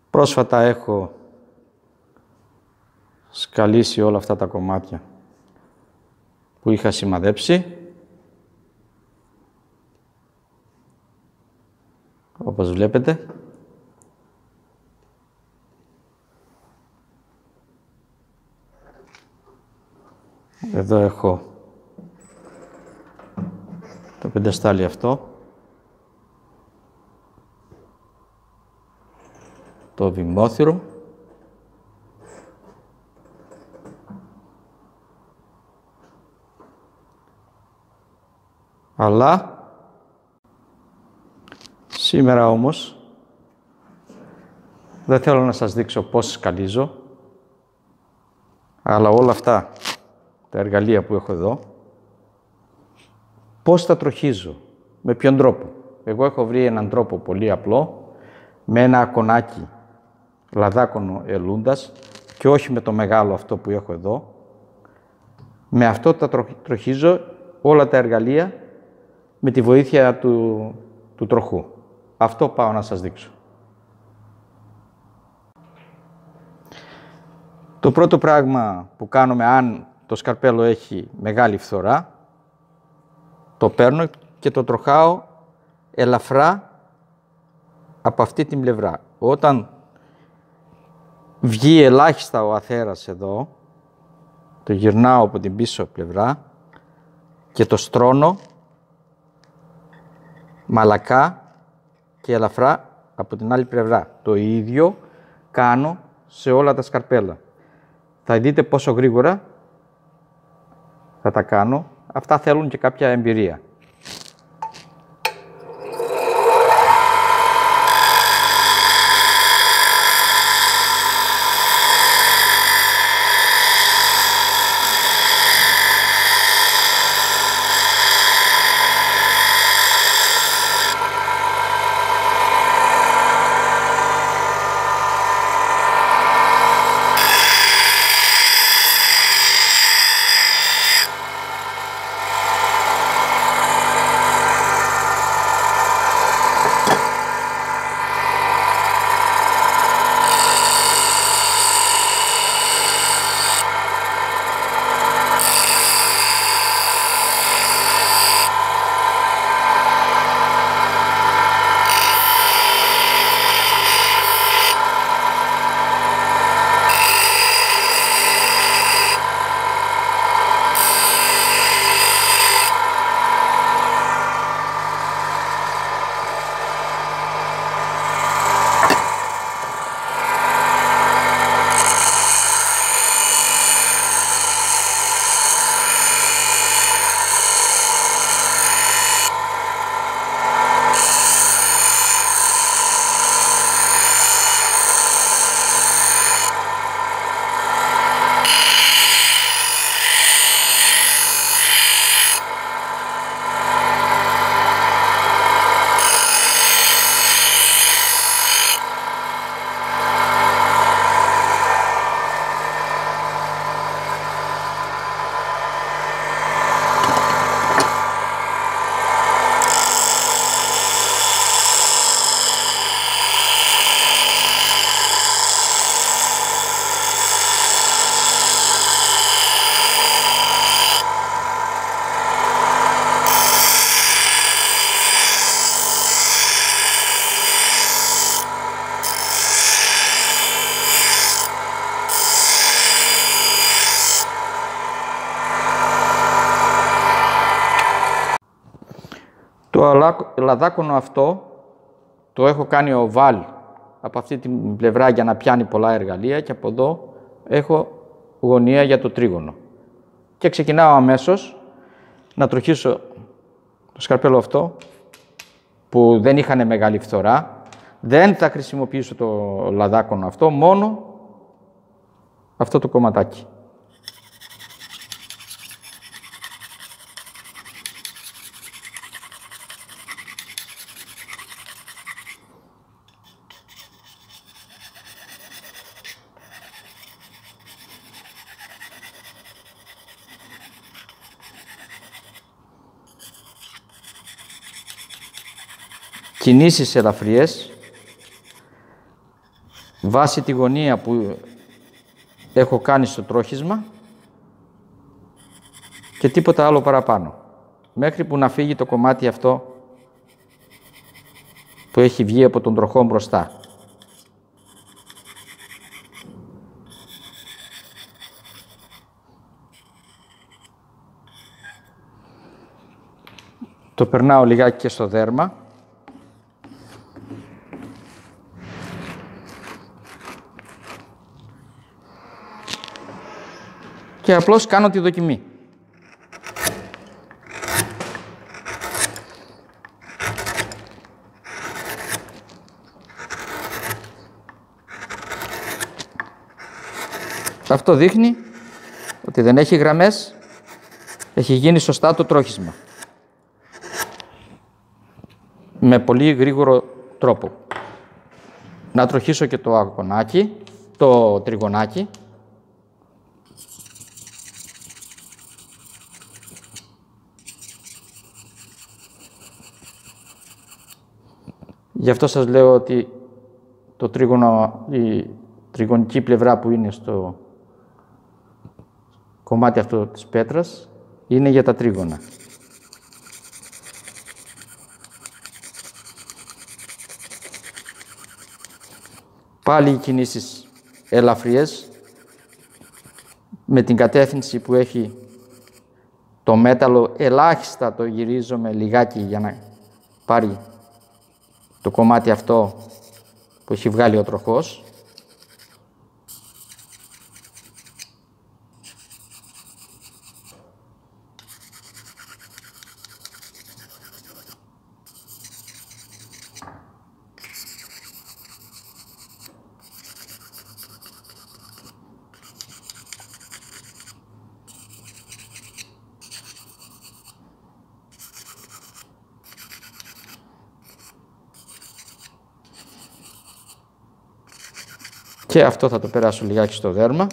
Πρόσφατα έχω σκαλίσει όλα αυτά τα κομμάτια που είχα σημαδέψει. Όπως βλέπετε. Εδώ έχω το πενταστάλι αυτό. Το βημόθυρο. Αλλά σήμερα όμως δεν θέλω να σας δείξω πώς σκαλίζω, αλλά όλα αυτά τα εργαλεία που έχω εδώ, πώς τα τροχίζω, με ποιον τρόπο. Εγώ έχω βρει έναν τρόπο πολύ απλό, με ένα ακονάκι λαδάκονο ελούντας και όχι με το μεγάλο αυτό που έχω εδώ. Με αυτό τα τροχίζω όλα τα εργαλεία με τη βοήθεια του τροχού. Αυτό πάω να σας δείξω. Το πρώτο πράγμα που κάνουμε, αν το σκαρπέλο έχει μεγάλη φθορά, το παίρνω και το τροχάω ελαφρά από αυτή την πλευρά. Όταν βγει ελάχιστα ο αθέρας εδώ, το γυρνάω από την πίσω πλευρά και το στρώνω μαλακά και ελαφρά από την άλλη πλευρά. Το ίδιο κάνω σε όλα τα σκαρπέλα. Θα δείτε πόσο γρήγορα θα τα κάνω. Αυτά θέλουν και κάποια εμπειρία. Το λαδάκονο αυτό το έχω κάνει οβάλ από αυτή την πλευρά για να πιάνει πολλά εργαλεία και από εδώ έχω γωνία για το τρίγωνο. Και ξεκινάω αμέσως να τροχίσω το σκαρπέλο αυτό που δεν είχαν μεγάλη φθορά. Δεν θα χρησιμοποιήσω το λαδάκονο αυτό, μόνο αυτό το κομματάκι. Κινήσεις ελαφριές. βάσει τη γωνία που έχω κάνει στο τρόχισμα και τίποτα άλλο παραπάνω. Μέχρι που να φύγει το κομμάτι αυτό που έχει βγει από τον τροχό μπροστά. Το περνάω λιγάκι και στο δέρμα. Και απλώς κάνω τη δοκιμή. Αυτό δείχνει ότι δεν έχει γραμμές, έχει γίνει σωστά το τρόχισμα. Με πολύ γρήγορο τρόπο. Να τροχίσω και το αγωνάκι, το τριγωνάκι. Γι' αυτό σας λέω ότι το τρίγωνο, η τριγωνική πλευρά που είναι στο κομμάτι αυτό της πέτρας είναι για τα τρίγωνα. Πάλι οι κινήσεις ελαφριές με την κατεύθυνση που έχει το μέταλλο, ελάχιστα το γυρίζομαι λιγάκι για να πάρει το κομμάτι αυτό που έχει βγάλει ο τροχός. Και αυτό θα το περάσω λιγάκι στο δέρμα.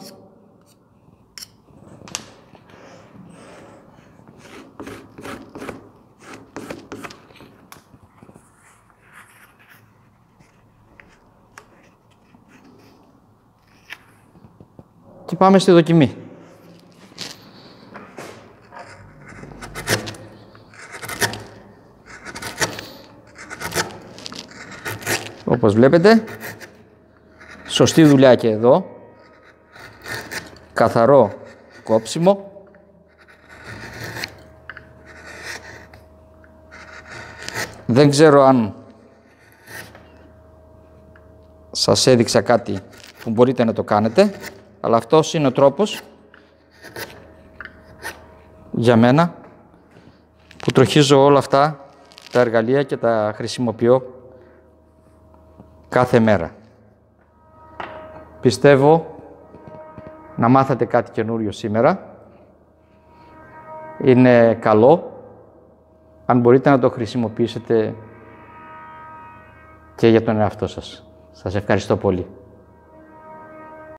Και πάμε στη δοκιμή. Όπως βλέπετε, σωστή δουλειά και εδώ, καθαρό κόψιμο. Δεν ξέρω αν σας έδειξα κάτι που μπορείτε να το κάνετε, αλλά αυτός είναι ο τρόπος για μένα που τροχίζω όλα αυτά τα εργαλεία και τα χρησιμοποιώ κάθε μέρα. Πιστεύω να μάθατε κάτι καινούριο σήμερα. Είναι καλό αν μπορείτε να το χρησιμοποιήσετε και για τον εαυτό σας. Σας ευχαριστώ πολύ.